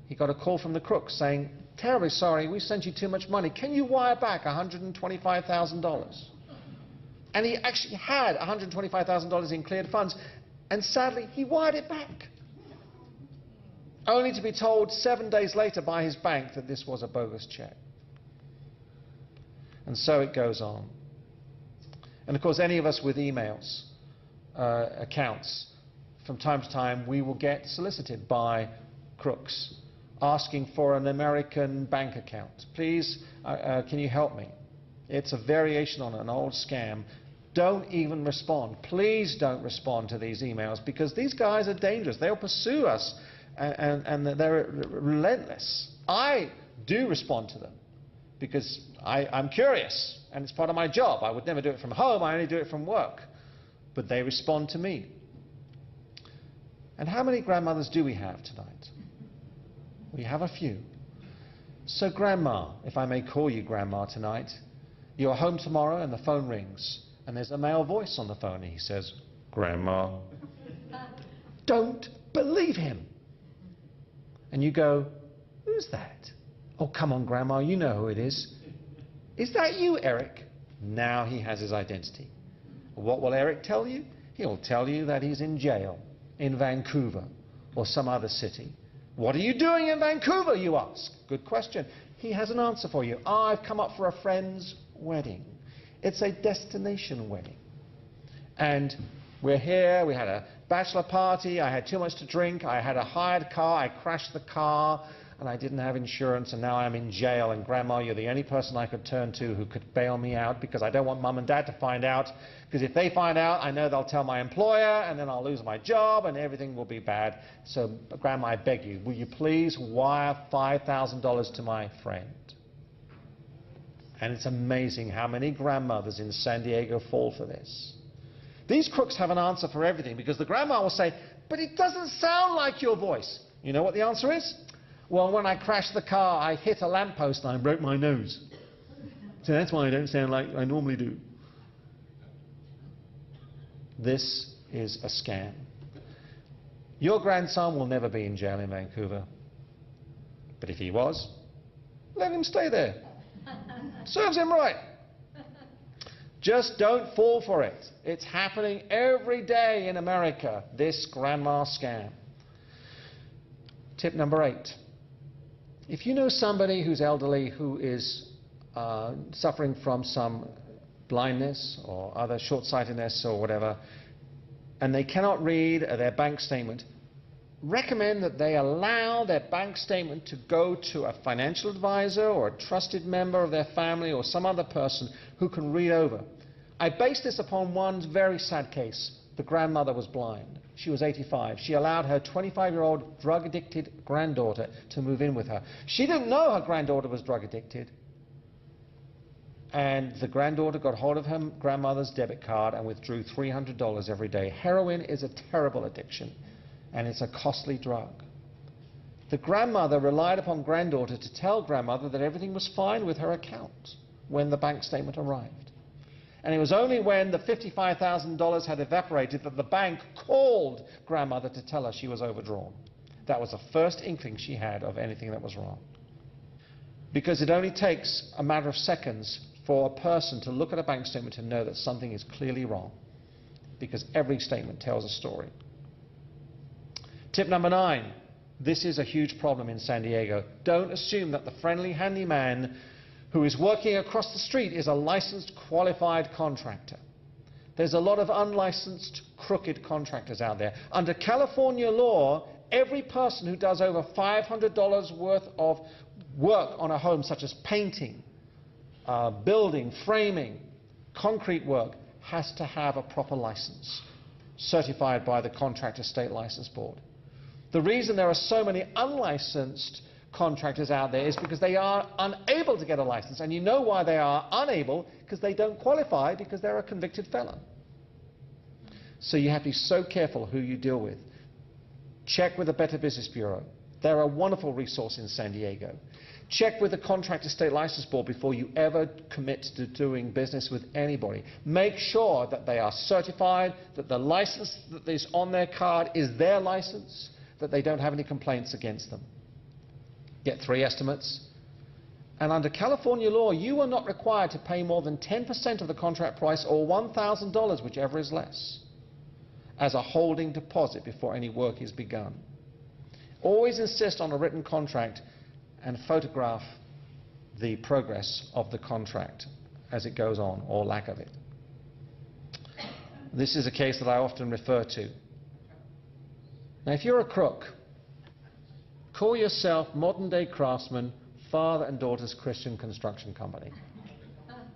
he got a call from the crooks saying, terribly sorry, we sent you too much money. Can you wire back $125,000? And he actually had $125,000 in cleared funds, and sadly, he wired it back, only to be told 7 days later by his bank that this was a bogus check. And so it goes on. And of course, any of us with emails, accounts, from time to time, we will get solicited by crooks asking for an American bank account. Please, can you help me? It's a variation on an old scam. Don't even respond. Please don't respond to these emails, because these guys are dangerous. They'll pursue us, and they're relentless. I do respond to them because I'm curious, and it's part of my job. I would never do it from home. I only do it from work. But they respond to me. And how many grandmothers do we have tonight? We have a few. So Grandma, if I may call you Grandma tonight, you're home tomorrow and the phone rings and there's a male voice on the phone and he says, Grandma. Don't believe him. And you go, who's that? Oh, come on, Grandma, you know who it is. Is that you, Eric? Now he has his identity. What will Eric tell you? He'll tell you that he's in jail in Vancouver or some other city. What are you doing in Vancouver, you ask? Good question. He has an answer for you. I've come up for a friend's wedding. It's a destination wedding. And we're here, we had a bachelor party, I had too much to drink, I had a hired car, I crashed the car, and I didn't have insurance, and now I'm in jail, and Grandma, you're the only person I could turn to who could bail me out, because I don't want Mum and Dad to find out, because if they find out, I know they'll tell my employer, and then I'll lose my job, and everything will be bad. So, Grandma, I beg you, will you please wire $5,000 to my friend? And it's amazing how many grandmothers in San Diego fall for this. These crooks have an answer for everything, because the grandma will say, but it doesn't sound like your voice. You know what the answer is? Well, when I crashed the car, I hit a lamppost and I broke my nose. So that's why I don't sound like I normally do. This is a scam. Your grandson will never be in jail in Vancouver. But if he was, let him stay there. Serves him right. Just don't fall for it. It's happening every day in America, this grandma scam. Tip number 8. If you know somebody who's elderly who is suffering from some blindness or other short-sightedness or whatever, and they cannot read their bank statement, recommend that they allow their bank statement to go to a financial advisor or a trusted member of their family or some other person who can read over. I base this upon one very sad case. The grandmother was blind. She was 85. She allowed her 25-year-old drug-addicted granddaughter to move in with her. She didn't know her granddaughter was drug-addicted. And the granddaughter got hold of her grandmother's debit card and withdrew $300 every day. Heroin is a terrible addiction, and it's a costly drug. The grandmother relied upon granddaughter to tell grandmother that everything was fine with her account when the bank statement arrived. And it was only when the $55,000 had evaporated that the bank called grandmother to tell her she was overdrawn. That was the first inkling she had of anything that was wrong. Because it only takes a matter of seconds for a person to look at a bank statement and know that something is clearly wrong, because every statement tells a story. Tip number 9. This is a huge problem in San Diego. Don't assume that the friendly handyman who is working across the street is a licensed, qualified contractor. There's a lot of unlicensed, crooked contractors out there. Under California law, every person who does over $500 worth of work on a home, such as painting, building, framing, concrete work, has to have a proper license, certified by the Contractor State License Board. The reason there are so many unlicensed contractors out there is because they are unable to get a license. And you know why they are unable? Because they don't qualify, because they're a convicted felon. So you have to be so careful who you deal with. Check with the Better Business Bureau. They're a wonderful resource in San Diego. Check with the Contractor State License Board before you ever commit to doing business with anybody. Make sure that they are certified, that the license that is on their card is their license, that they don't have any complaints against them. Get 3 estimates. And under California law, you are not required to pay more than 10% of the contract price or $1,000, whichever is less, as a holding deposit before any work is begun. Always insist on a written contract and photograph the progress of the contract as it goes on, or lack of it. This is a case that I often refer to. Now, if you're a crook, call yourself Modern-Day Craftsman, Father and Daughter's Christian Construction Company.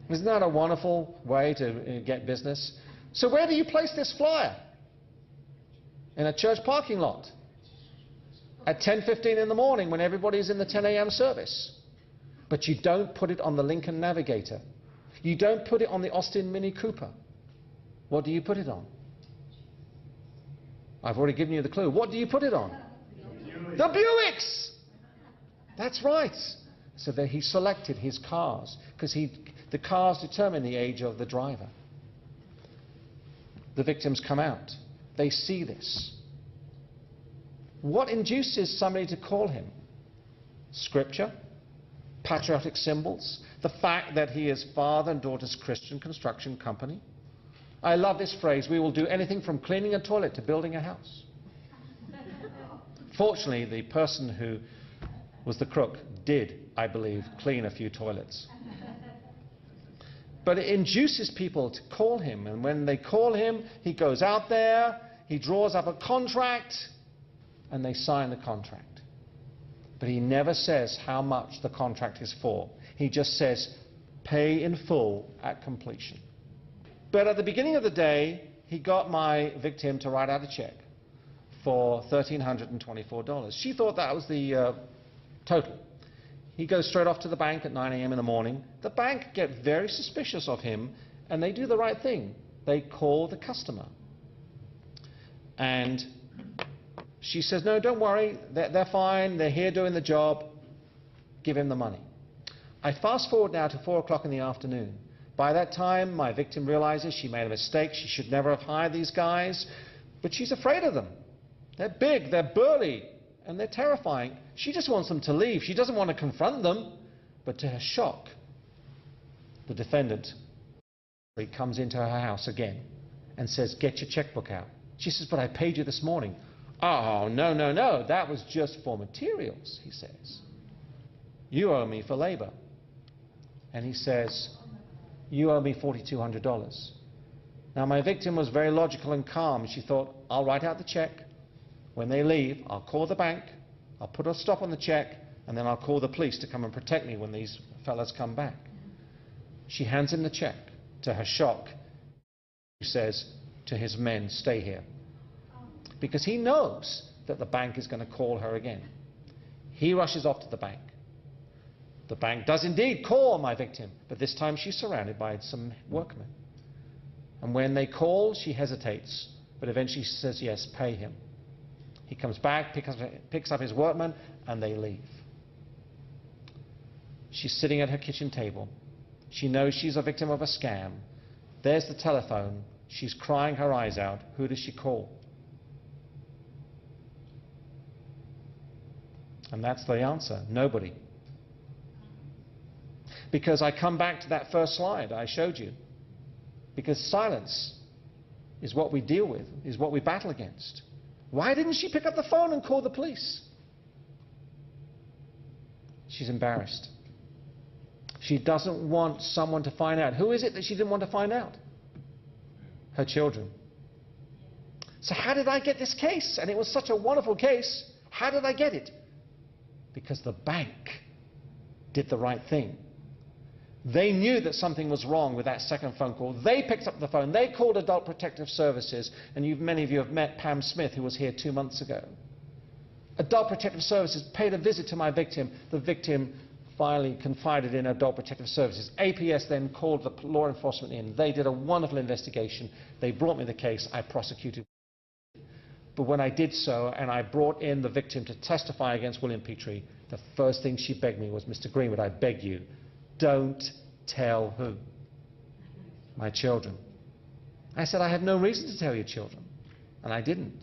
Isn't that a wonderful way to get business? So where do you place this flyer? In a church parking lot at 10:15 in the morning when everybody's in the 10 a.m. service. But you don't put it on the Lincoln Navigator. You don't put it on the Austin Mini Cooper. What do you put it on? I've already given you the clue. What do you put it on? The Buicks! That's right. So that he selected his cars, because the cars determine the age of the driver. The victims come out. They see this. What induces somebody to call him? Scripture, patriotic symbols, the fact that he is Father and Daughter's Christian Construction Company. I love this phrase, we will do anything from cleaning a toilet to building a house. Fortunately, the person who was the crook did, I believe, clean a few toilets. But it induces people to call him, and when they call him, he goes out there, he draws up a contract, and they sign the contract. But he never says how much the contract is for. He just says, pay in full at completion. But at the beginning of the day, he got my victim to write out a check for $1,324. She thought that was the total. He goes straight off to the bank at 9 a.m. in the morning. The bank get very suspicious of him, and they do the right thing. They call the customer. And she says, no, don't worry, they're fine, they're here doing the job, give him the money. I fast forward now to 4 o'clock in the afternoon. By that time, my victim realizes she made a mistake, she should never have hired these guys, but she's afraid of them. They're big, they're burly, and they're terrifying. She just wants them to leave. She doesn't want to confront them, but to her shock, the defendant comes into her house again and says, get your checkbook out. She says, but I paid you this morning. "Oh, no, no, no, that was just for materials," he says. "You owe me for labor." And he says, "You owe me $4,200. Now, my victim was very logical and calm. She thought, I'll write out the check. When they leave, I'll call the bank, I'll put a stop on the check, and then I'll call the police to come and protect me when these fellas come back. She hands him the check. To her shock, he says to his men, "Stay here." Because he knows that the bank is going to call her again. He rushes off to the bank. The bank does indeed call my victim, but this time she's surrounded by some workmen. And when they call, she hesitates, but eventually she says, "Yes, pay him." He comes back, picks up his workmen, and they leave. She's sitting at her kitchen table. She knows she's a victim of a scam. There's the telephone. She's crying her eyes out. Who does she call? And that's the answer: nobody. Because I come back to that first slide I showed you. Because silence is what we deal with, is what we battle against. Why didn't she pick up the phone and call the police? She's embarrassed. She doesn't want someone to find out. Who is it that she didn't want to find out? Her children. So how did I get this case? And it was such a wonderful case. How did I get it? Because the bank did the right thing. They knew that something was wrong with that second phone call. They picked up the phone. They called Adult Protective Services. And many of you have met Pam Smith, who was here 2 months ago. Adult Protective Services paid a visit to my victim. The victim finally confided in Adult Protective Services. APS then called the law enforcement in. They did a wonderful investigation. They brought me the case. I prosecuted. But when I did so, and I brought in the victim to testify against William Petrie, the first thing she begged me was, "Mr. Greenwood, I beg you, don't tell who." My children. I said, "I have no reason to tell your children." And I didn't.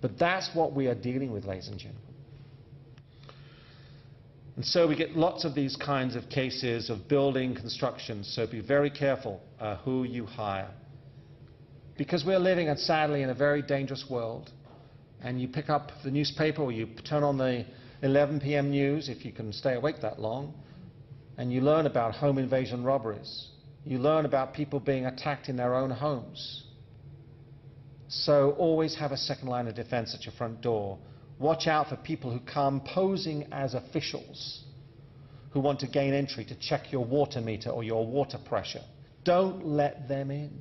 But that's what we are dealing with, ladies and gentlemen. And so we get lots of these kinds of cases of building construction, so be very careful who you hire. Because we're living, sadly, in a very dangerous world. And you pick up the newspaper or you turn on the 11 p.m. news, if you can stay awake that long, and you learn about home invasion robberies. You learn about people being attacked in their own homes. So always have a second line of defense at your front door. Watch out for people who come posing as officials who want to gain entry to check your water meter or your water pressure. Don't let them in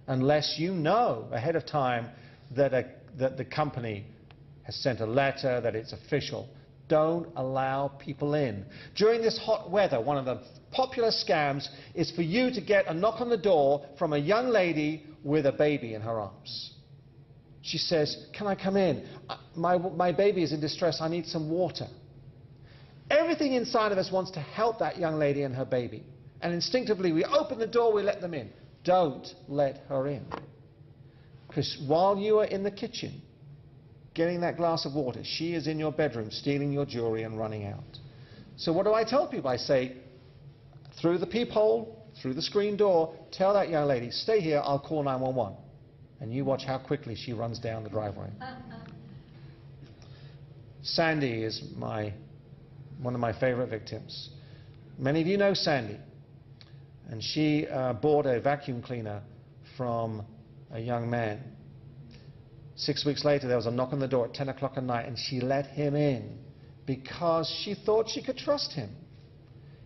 unless you know ahead of time that the company has sent a letter, that it's official. Don't allow people in. During this hot weather, one of the popular scams is for you to get a knock on the door from a young lady with a baby in her arms. She says, "Can I come in? My baby is in distress. I need some water." Everything inside of us wants to help that young lady and her baby. And instinctively, we open the door, we let them in. Don't let her in. Because while you are in the kitchen, getting that glass of water, she is in your bedroom stealing your jewelry and running out. So what do I tell people? I say, through the peephole, through the screen door, tell that young lady, "Stay here, I'll call 911. And you watch how quickly she runs down the driveway. Sandy is one of my favorite victims. Many of you know Sandy. And she bought a vacuum cleaner from a young man. 6 weeks later, there was a knock on the door at 10 o'clock at night, and she let him in because she thought she could trust him.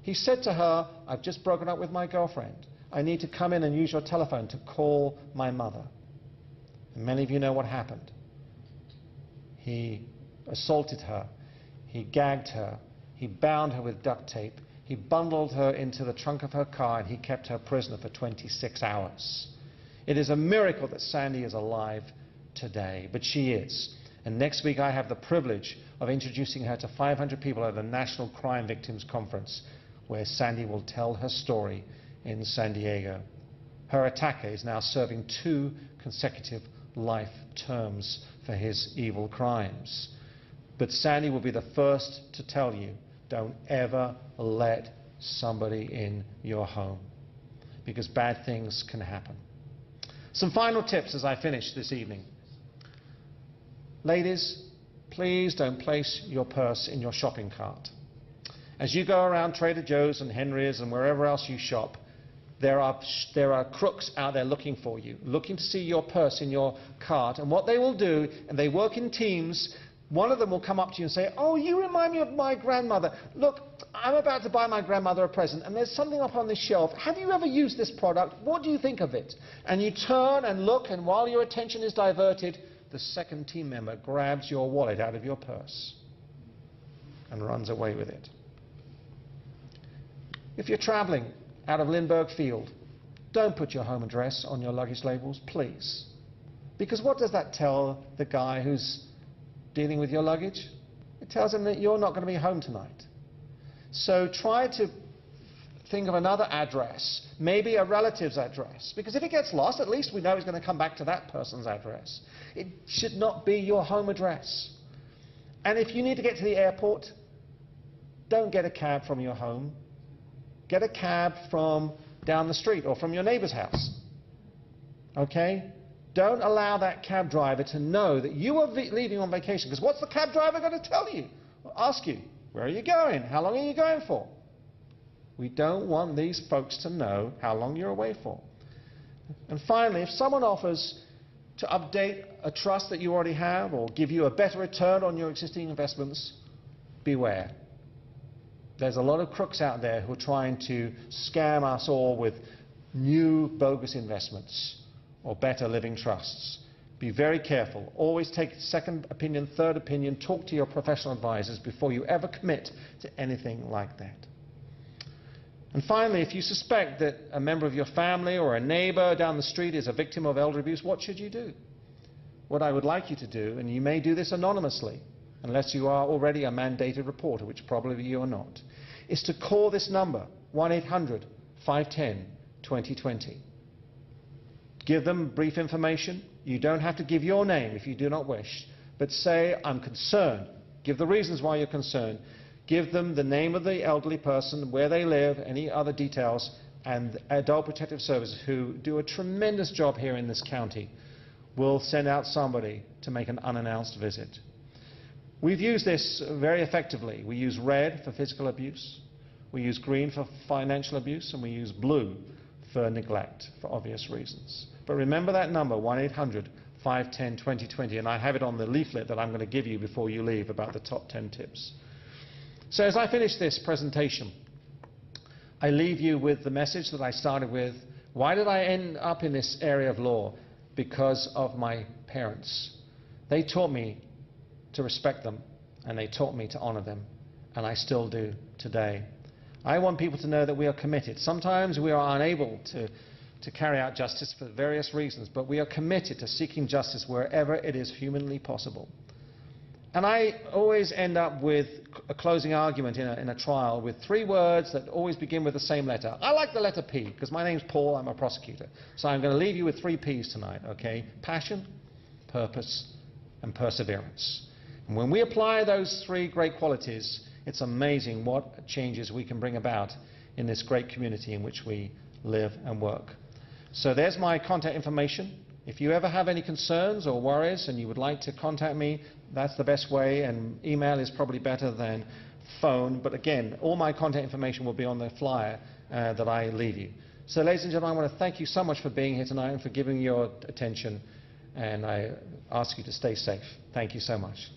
He said to her, "I've just broken up with my girlfriend. I need to come in and use your telephone to call my mother." And many of you know what happened. He assaulted her. He gagged her. He bound her with duct tape. He bundled her into the trunk of her car, and he kept her prisoner for 26 hours. It is a miracle that Sandy is alive today, but she is. And next week I have the privilege of introducing her to 500 people at the National Crime Victims Conference, where Sandy will tell her story in San Diego. Her attacker is now serving 2 consecutive life terms for his evil crimes. But Sandy will be the first to tell you, don't ever let somebody in your home, because bad things can happen. Some final tips as I finish this evening. Ladies, please don't place your purse in your shopping cart. As you go around Trader Joe's and Henry's and wherever else you shop, there are crooks out there looking for you, looking to see your purse in your cart. And what they will do, and they work in teams, one of them will come up to you and say, "Oh, you remind me of my grandmother. Look, I'm about to buy my grandmother a present, and there's something up on this shelf. Have you ever used this product? What do you think of it?" And you turn and look, and while your attention is diverted, the second team member grabs your wallet out of your purse and runs away with it. If you're traveling out of Lindbergh Field, don't put your home address on your luggage labels, please. Because what does that tell the guy who's dealing with your luggage? It tells him that you're not going to be home tonight. So try to think of another address, maybe a relative's address. Because if it gets lost, at least we know it's going to come back to that person's address. It should not be your home address. And if you need to get to the airport, don't get a cab from your home. Get a cab from down the street or from your neighbor's house. Okay? Don't allow that cab driver to know that you are leaving on vacation. Because what's the cab driver going to tell you? Or ask you, where are you going? How long are you going for? We don't want these folks to know how long you're away for. And finally, if someone offers to update a trust that you already have or give you a better return on your existing investments, beware. There's a lot of crooks out there who are trying to scam us all with new bogus investments or better living trusts. Be very careful. Always take second opinion, third opinion, talk to your professional advisors before you ever commit to anything like that. And finally, if you suspect that a member of your family or a neighbor down the street is a victim of elder abuse, what should you do? What I would like you to do, and you may do this anonymously, unless you are already a mandated reporter, which probably you are not, is to call this number, 1-800-510-2020. Give them brief information. You don't have to give your name if you do not wish, but say, "I'm concerned." Give the reasons why you're concerned. Give them the name of the elderly person, where they live, any other details, and Adult Protective Services, who do a tremendous job here in this county, will send out somebody to make an unannounced visit. We've used this very effectively. We use red for physical abuse, we use green for financial abuse, and we use blue for neglect, for obvious reasons. But remember that number, 1-800-510-2020, and I have it on the leaflet that I'm going to give you before you leave about the top 10 tips. So as I finish this presentation, I leave you with the message that I started with. Why did I end up in this area of law? Because of my parents. They taught me to respect them, and they taught me to honor them, and I still do today. I want people to know that we are committed. Sometimes we are unable to carry out justice for various reasons, but we are committed to seeking justice wherever it is humanly possible. And I always end up with a closing argument in a trial with 3 words that always begin with the same letter. I like the letter P, because my name's Paul, I'm a prosecutor. So I'm going to leave you with 3 Ps tonight, okay? Passion, purpose, and perseverance. And when we apply those 3 great qualities, it's amazing what changes we can bring about in this great community in which we live and work. So there's my contact information. If you ever have any concerns or worries and you would like to contact me, that's the best way, and email is probably better than phone. But again, all my contact information will be on the flyer that I leave you. So ladies and gentlemen, I want to thank you so much for being here tonight and for giving me your attention, and I ask you to stay safe. Thank you so much.